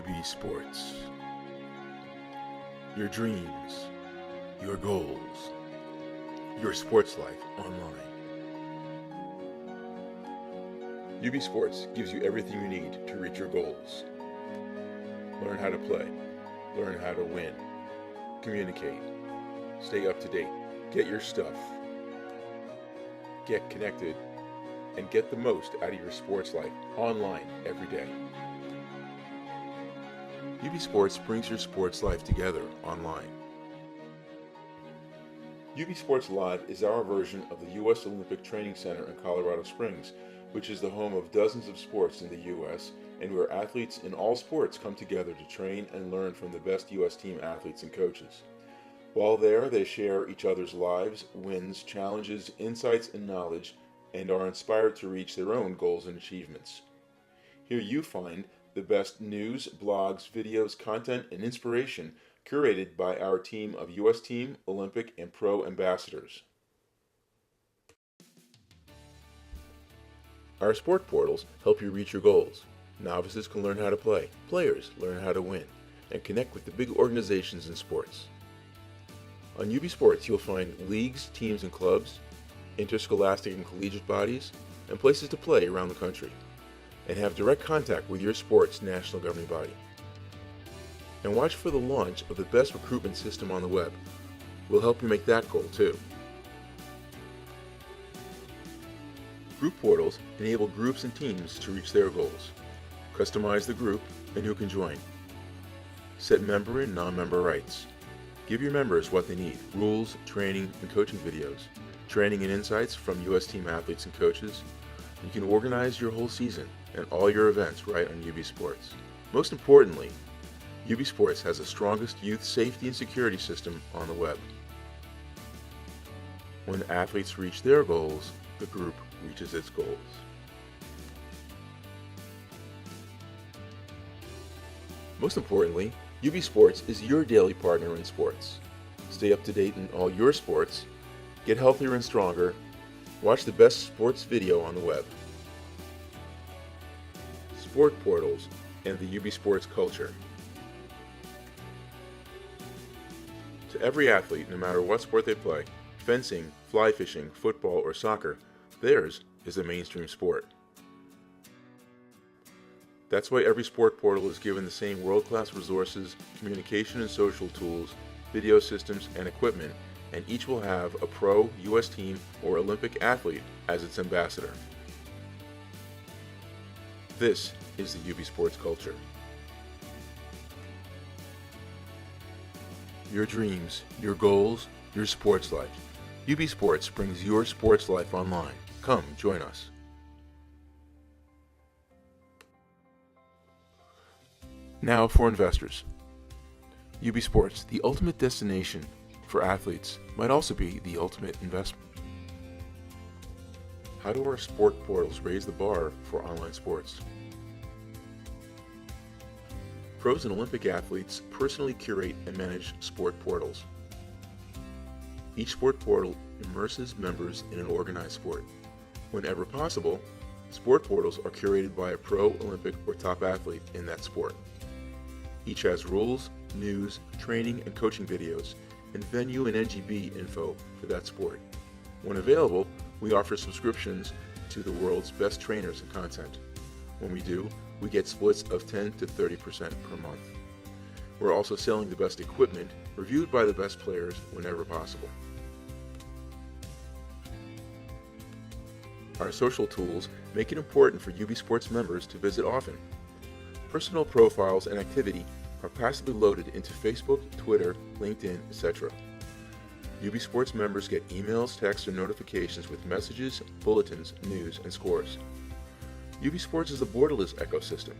UBsports. Your dreams, your goals, your sports life online. UBsports gives you everything you need to reach your goals. Learn how to play, learn how to win, communicate, stay up to date, get your stuff, get connected, and get the most out of your sports life online every day. UBsports brings your sports life together online. UBsports Live is our version of the U.S. Olympic Training Center in Colorado Springs, which is the home of dozens of sports in the U.S. and where athletes in all sports come together to train and learn from the best U.S. team athletes and coaches. While there, they share each other's lives, wins, challenges, insights, and knowledge, and are inspired to reach their own goals and achievements. Here you find the best news, blogs, videos, content, and inspiration curated by our team of U.S. team, Olympic, and pro ambassadors. Our sport portals help you reach your goals. Novices can learn how to play, players learn how to win, and connect with the big organizations in sports. On UBsports, you'll find leagues, teams, and clubs, interscholastic and collegiate bodies, and places to play around the country, and have direct contact with your sport's national governing body. And watch for the launch of the best recruitment system on the web. We'll help you make that goal too. Group portals enable groups and teams to reach their goals. Customize the group and who can join. Set member and non-member rights. Give your members what they need: rules, training, and coaching videos, training and insights from U.S. team athletes and coaches. You can organize your whole season and all your events right on UBsports. Most importantly, UBsports has the strongest youth safety and security system on the web. When athletes reach their goals, the group reaches its goals. Most importantly, UBsports is your daily partner in sports. Stay up to date in all your sports, get healthier and stronger, watch the best sports video on the web. SportPortals and the UBsports culture. To every athlete, no matter what sport they play, fencing, fly fishing, football, or soccer, theirs is a mainstream sport. That's why every sport portal is given the same world-class resources, communication and social tools, video systems, and equipment, and each will have a pro, U.S. team, or Olympic athlete as its ambassador. This is the UBsports culture. Your dreams, your goals, your sports life. UBsports brings your sports life online. Come join us. Now for investors. UBsports, the ultimate destination for athletes, might also be the ultimate investment. How do our sport portals raise the bar for online sports? Pros and Olympic athletes personally curate and manage sport portals. Each sport portal immerses members in an organized sport. Whenever possible, sport portals are curated by a pro, Olympic, or top athlete in that sport. Each has rules, news, training, and coaching videos, and venue and NGB info for that sport. When available, we offer subscriptions to the world's best trainers and content. When we do, we get splits of 10 to 30% per month. We're also selling the best equipment, reviewed by the best players whenever possible. Our social tools make it important for UBsports members to visit often. Personal profiles and activity are passively loaded into Facebook, Twitter, LinkedIn, etc. UBsports members get emails, texts, and notifications with messages, bulletins, news, and scores. UBsports is a borderless ecosystem.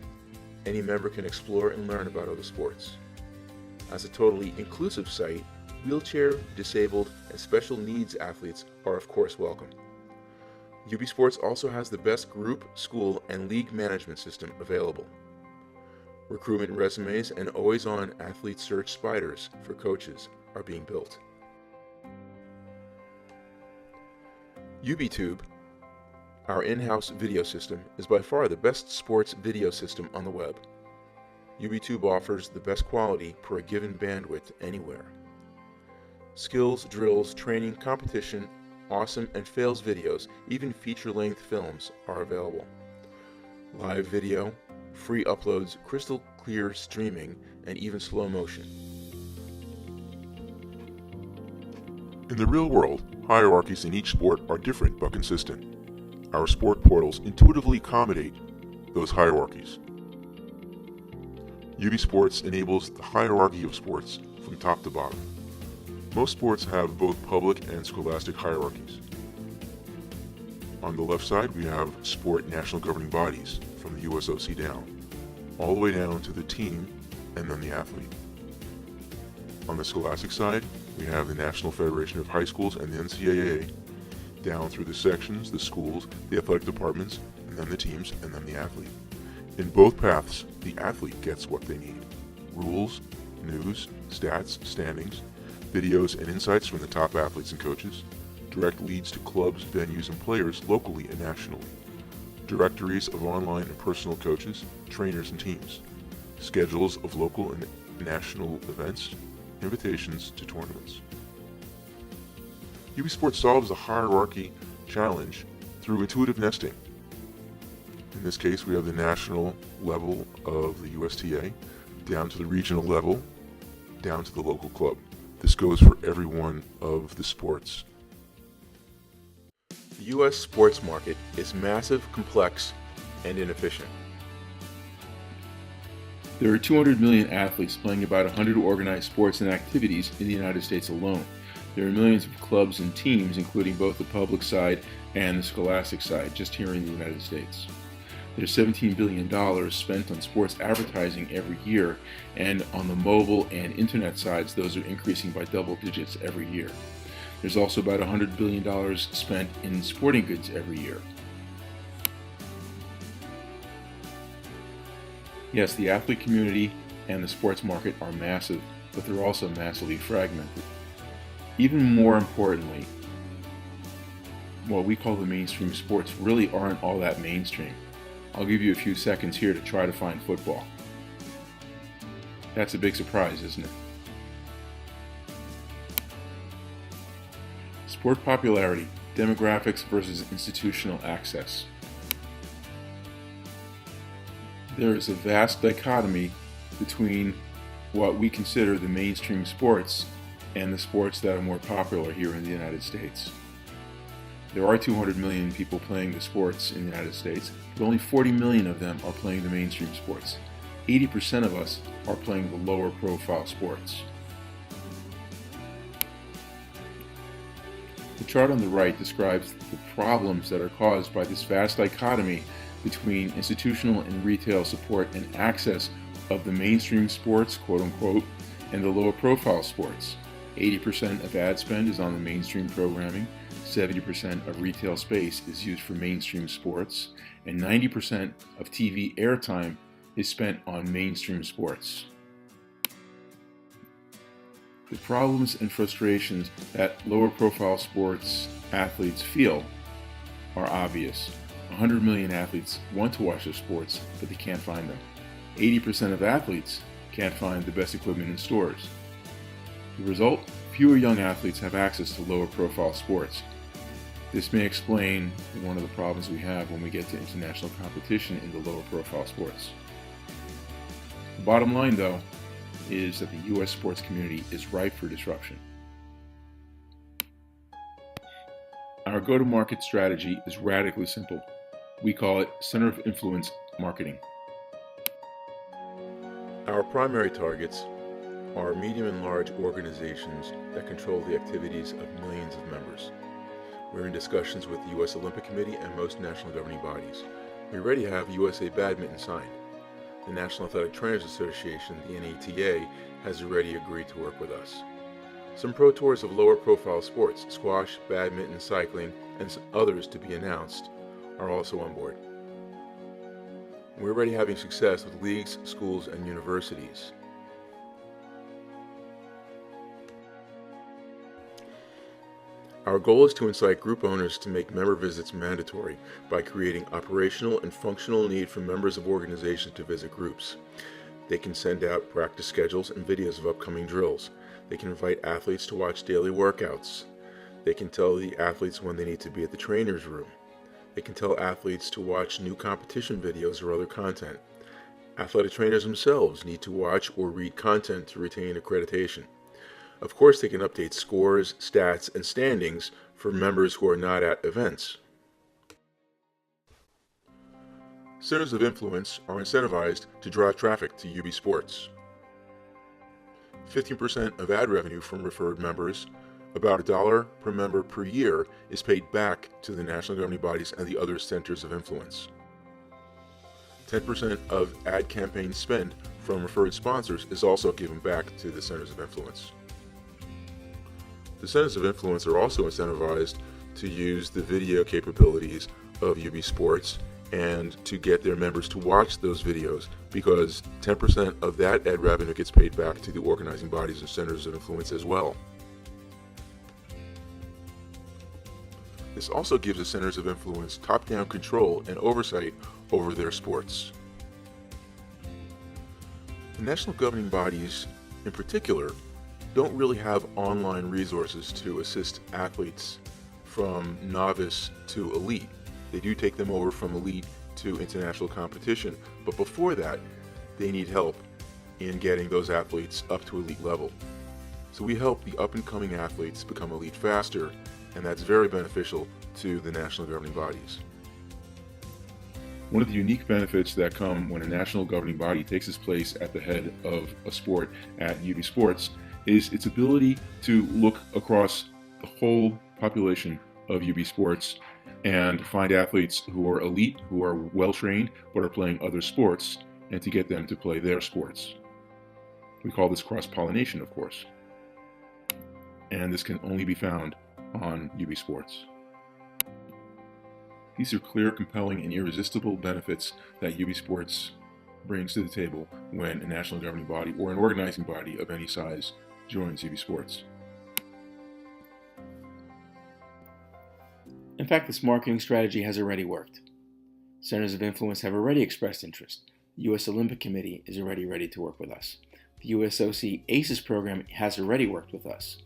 Any member can explore and learn about other sports. As a totally inclusive site, wheelchair, disabled, and special needs athletes are of course welcome. UBsports also has the best group, school, and league management system available. Recruitment resumes and always-on athlete search spiders for coaches are being built. UBTube, our in-house video system, is by far the best sports video system on the web. UBTube offers the best quality per a given bandwidth anywhere. Skills, drills, training, competition, awesome and fails videos, even feature-length films are available. Live video, free uploads, crystal clear streaming, and even slow motion. In the real world, hierarchies in each sport are different but consistent. Our SportPortals intuitively accommodate those hierarchies. UBsports enables the hierarchy of sports from top to bottom. Most sports have both public and scholastic hierarchies. On the left side, we have sport national governing bodies from the USOC down, all the way down to the team and then the athlete. On the scholastic side, we have the National Federation of High Schools and the NCAA, down through the sections, the schools, the athletic departments, and then the teams, and then the athlete. In both paths, the athlete gets what they need: rules, news, stats, standings, videos, and insights from the top athletes and coaches, direct leads to clubs, venues, and players locally and nationally, directories of online and personal coaches, trainers, and teams, schedules of local and national events, invitations to tournaments. UBsports solves the hierarchy challenge through intuitive nesting. In this case, we have the national level of the USTA, down to the regional level, down to the local club. This goes for every one of the sports. The U.S. sports market is massive, complex, and inefficient. There are 200 million athletes playing about 100 organized sports and activities in the United States alone. There are millions of clubs and teams, including both the public side and the scholastic side, just here in the United States. There's $17 billion spent on sports advertising every year, and on the mobile and internet sides, those are increasing by double digits every year. There's also about $100 billion spent in sporting goods every year. Yes, the athlete community and the sports market are massive, but they're also massively fragmented. Even more importantly, what we call the mainstream sports really aren't all that mainstream. I'll give you a few seconds here to try to find football. That's a big surprise, isn't it? Sport popularity, demographics versus institutional access. There is a vast dichotomy between what we consider the mainstream sports and the sports that are more popular here in the United States. There are 200 million people playing the sports in the United States, but only 40 million of them are playing the mainstream sports. 80% of us are playing the lower profile sports. The chart on the right describes the problems that are caused by this vast dichotomy between institutional and retail support and access of the mainstream sports, quote unquote, and the lower profile sports. 80% of ad spend is on the mainstream programming, 70% of retail space is used for mainstream sports, and 90% of TV airtime is spent on mainstream sports. The problems and frustrations that lower profile sports athletes feel are obvious. 100 million athletes want to watch their sports, but they can't find them. 80% of athletes can't find the best equipment in stores. The result? Fewer young athletes have access to lower profile sports. This may explain one of the problems we have when we get to international competition in the lower profile sports. The bottom line, though, is that the U.S. sports community is ripe for disruption. Our go-to-market strategy is radically simple. We call it Center of Influence Marketing. Our primary targets are medium and large organizations that control the activities of millions of members. We're in discussions with the U.S. Olympic Committee and most national governing bodies. We already have USA Badminton signed. The National Athletic Trainers Association, the NATA, has already agreed to work with us. Some pro tours of lower profile sports, squash, badminton, cycling, and others to be announced, are also on board. We're already having success with leagues, schools, and universities. Our goal is to incite group owners to make member visits mandatory by creating operational and functional need for members of organizations to visit groups. They can send out practice schedules and videos of upcoming drills. They can invite athletes to watch daily workouts. They can tell the athletes when they need to be at the trainer's room. They can tell athletes to watch new competition videos or other content. Athletic trainers themselves need to watch or read content to retain accreditation. Of course, they can update scores, stats, and standings for members who are not at events. Centers of influence are incentivized to drive traffic to UB Sports. 15% of ad revenue from referred members, about $1 per member per year, is paid back to the national governing bodies and the other centers of influence. 10% of ad campaign spend from referred sponsors is also given back to the centers of influence. The centers of influence are also incentivized to use the video capabilities of UB Sports and to get their members to watch those videos, because 10% of that ad revenue gets paid back to the organizing bodies and centers of influence as well. This also gives the centers of influence top-down control and oversight over their sports. The national governing bodies, in particular, don't really have online resources to assist athletes from novice to elite. They do take them over from elite to international competition, but before that, they need help in getting those athletes up to elite level. So we help the up-and-coming athletes become elite faster, and that's very beneficial to the national governing bodies. One of the unique benefits that come when a national governing body takes its place at the head of a sport at UB Sports is its ability to look across the whole population of UB Sports and find athletes who are elite, who are well-trained, but are playing other sports, and to get them to play their sports. We call this cross-pollination, of course. And this can only be found on UB Sports. These are clear, compelling, and irresistible benefits that UB Sports brings to the table when a national governing body or an organizing body of any size joins UB Sports. In fact, this marketing strategy has already worked. Centers of influence have already expressed interest. The U.S. Olympic Committee is already ready to work with us. The USOC ACES program has already worked with us.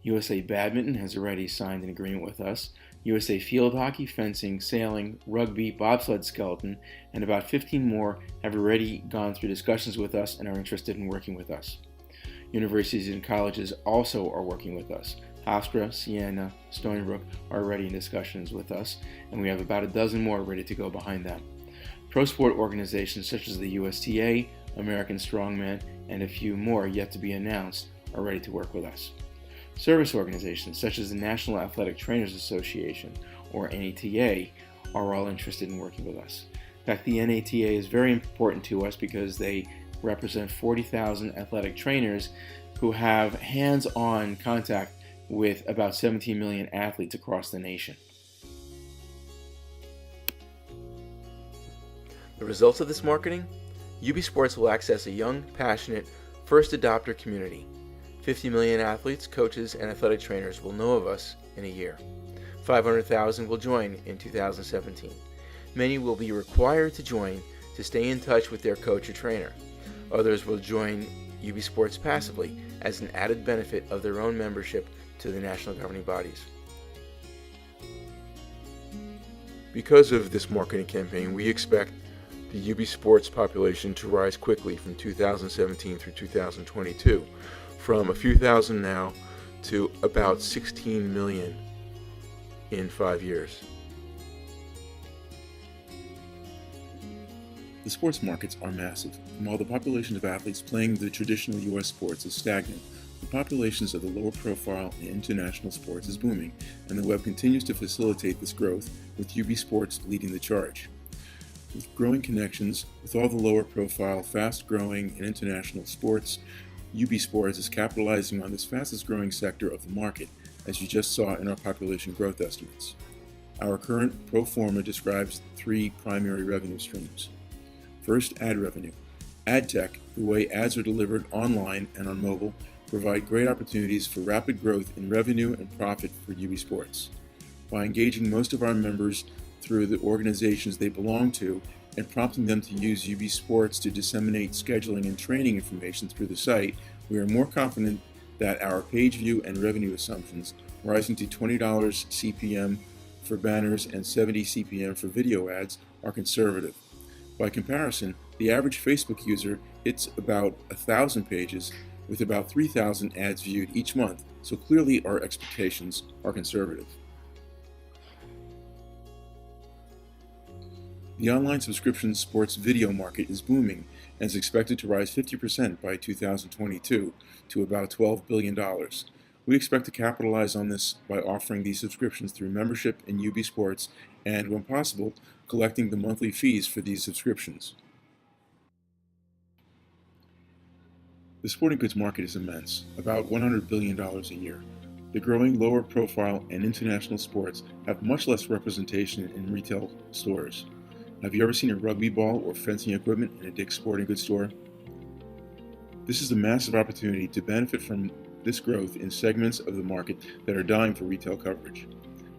USA Badminton has already signed an agreement with us. USA Field Hockey, Fencing, Sailing, Rugby, Bobsled Skeleton, and about 15 more have already gone through discussions with us and are interested in working with us. Universities and colleges also are working with us. Hofstra, Siena, Stony Brook are already in discussions with us, and we have about a dozen more ready to go behind them. Pro sport organizations such as the USTA, American Strongman, and a few more yet to be announced are ready to work with us. Service organizations such as the National Athletic Trainers Association, or NATA, are all interested in working with us. In fact, the NATA is very important to us because they represent 40,000 athletic trainers who have hands-on contact with about 17 million athletes across the nation. The results of this marketing? UB Sports will access a young, passionate, first adopter community. 50 million athletes, coaches, and athletic trainers will know of us in a year. 500,000 will join in 2017. Many will be required to join to stay in touch with their coach or trainer. Others will join UB Sports passively as an added benefit of their own membership to the national governing bodies. Because of this marketing campaign, we expect the UB Sports population to rise quickly from 2017 through 2022, from a few thousand now to about 16 million in 5 years. The sports markets are massive, and while the population of athletes playing the traditional U.S. sports is stagnant, the populations of the lower profile and international sports is booming, and the web continues to facilitate this growth, with UB Sports leading the charge. With growing connections with all the lower profile, fast growing, and international sports, UB Sports is capitalizing on this fastest growing sector of the market, as you just saw in our population growth estimates. Our current pro forma describes 3 primary revenue streams. First, ad revenue. Ad tech, the way ads are delivered online and on mobile, provide great opportunities for rapid growth in revenue and profit for UB Sports. By engaging most of our members through the organizations they belong to and prompting them to use UB Sports to disseminate scheduling and training information through the site, we are more confident that our page view and revenue assumptions, rising to $20 CPM for banners and $70 CPM for video ads, are conservative. By comparison, the average Facebook user hits about 1,000 pages with about 3,000 ads viewed each month, so clearly our expectations are conservative. The online subscription sports video market is booming and is expected to rise 50% by 2022 to about $12 billion. We expect to capitalize on this by offering these subscriptions through membership in UB Sports and, when possible, collecting the monthly fees for these subscriptions. The sporting goods market is immense, about $100 billion a year. The growing lower profile and international sports have much less representation in retail stores. Have you ever seen a rugby ball or fencing equipment in a Dick's Sporting Goods store? This is a massive opportunity to benefit from this growth in segments of the market that are dying for retail coverage.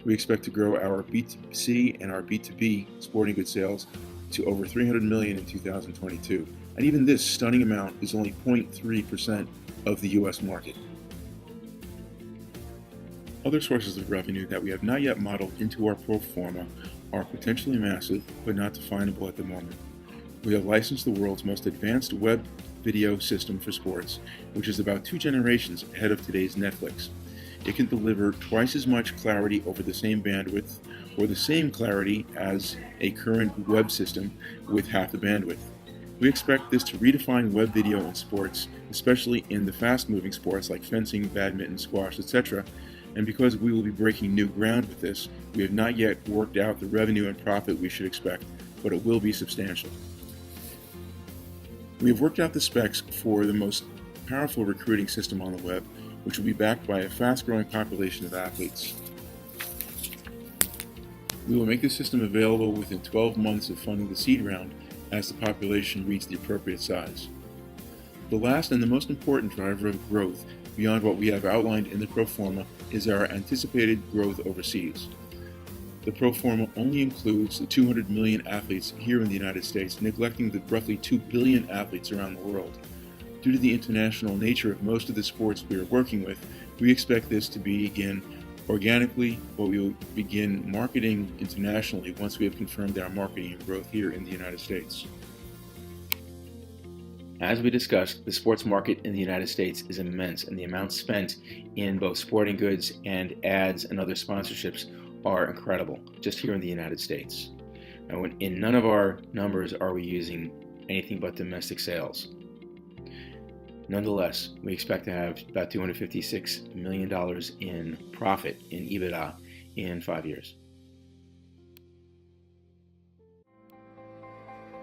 We expect to grow our B2C and our B2B sporting goods sales to over $300 million in 2022. And even this stunning amount is only 0.3% of the U.S. market. Other sources of revenue that we have not yet modeled into our pro forma are potentially massive, but not definable at the moment. We have licensed the world's most advanced web video system for sports, which is about 2 generations ahead of today's Netflix. It can deliver twice as much clarity over the same bandwidth, or the same clarity as a current web system with half the bandwidth. We expect this to redefine web video in sports, especially in the fast-moving sports like fencing, badminton, squash, etc. And because we will be breaking new ground with this, we have not yet worked out the revenue and profit we should expect, but it will be substantial. We have worked out the specs for the most powerful recruiting system on the web, which will be backed by a fast-growing population of athletes. We will make the system available within 12 months of funding the seed round as the population reaches the appropriate size. The last and the most important driver of growth beyond what we have outlined in the pro forma is our anticipated growth overseas. The pro forma only includes the 200 million athletes here in the United States, neglecting the roughly 2 billion athletes around the world. Due to the international nature of most of the sports we are working with, we expect this to begin organically, but we will begin marketing internationally once we have confirmed our marketing and growth here in the United States. As we discussed, the sports market in the United States is immense, and the amounts spent in both sporting goods and ads and other sponsorships are incredible, just here in the United States. Now, in none of our numbers are we using anything but domestic sales. Nonetheless, we expect to have about $256 million in profit in EBITDA in 5 years.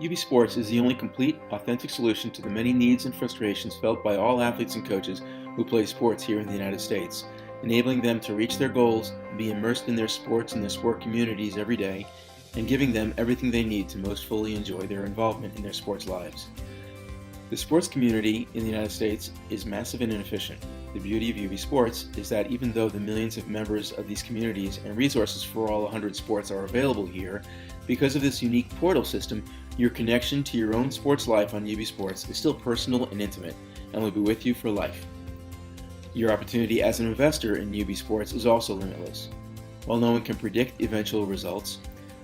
UB Sports is the only complete, authentic solution to the many needs and frustrations felt by all athletes and coaches who play sports here in the United States, enabling them to reach their goals, be immersed in their sports and their sport communities every day, and giving them everything they need to most fully enjoy their involvement in their sports lives. The sports community in the United States is massive and inefficient. The beauty of UB Sports is that even though the millions of members of these communities and resources for all 100 sports are available here, because of this unique portal system, your connection to your own sports life on UB Sports is still personal and intimate, and will be with you for life. Your opportunity as an investor in UB Sports is also limitless. While no one can predict eventual results,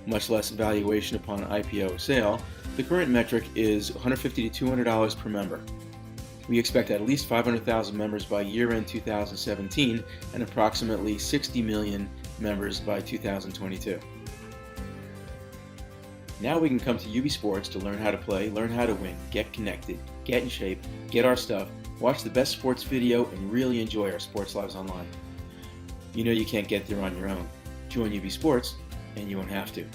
much less valuation upon IPO or sale, the current metric is $150 to $200 per member. We expect at least 500,000 members by year-end 2017 and approximately 60 million members by 2022. Now we can come to UB Sports to learn how to play, learn how to win, get connected, get in shape, get our stuff, watch the best sports video, and really enjoy our sports lives online. You know you can't get there on your own. Join UB Sports, and you won't have to.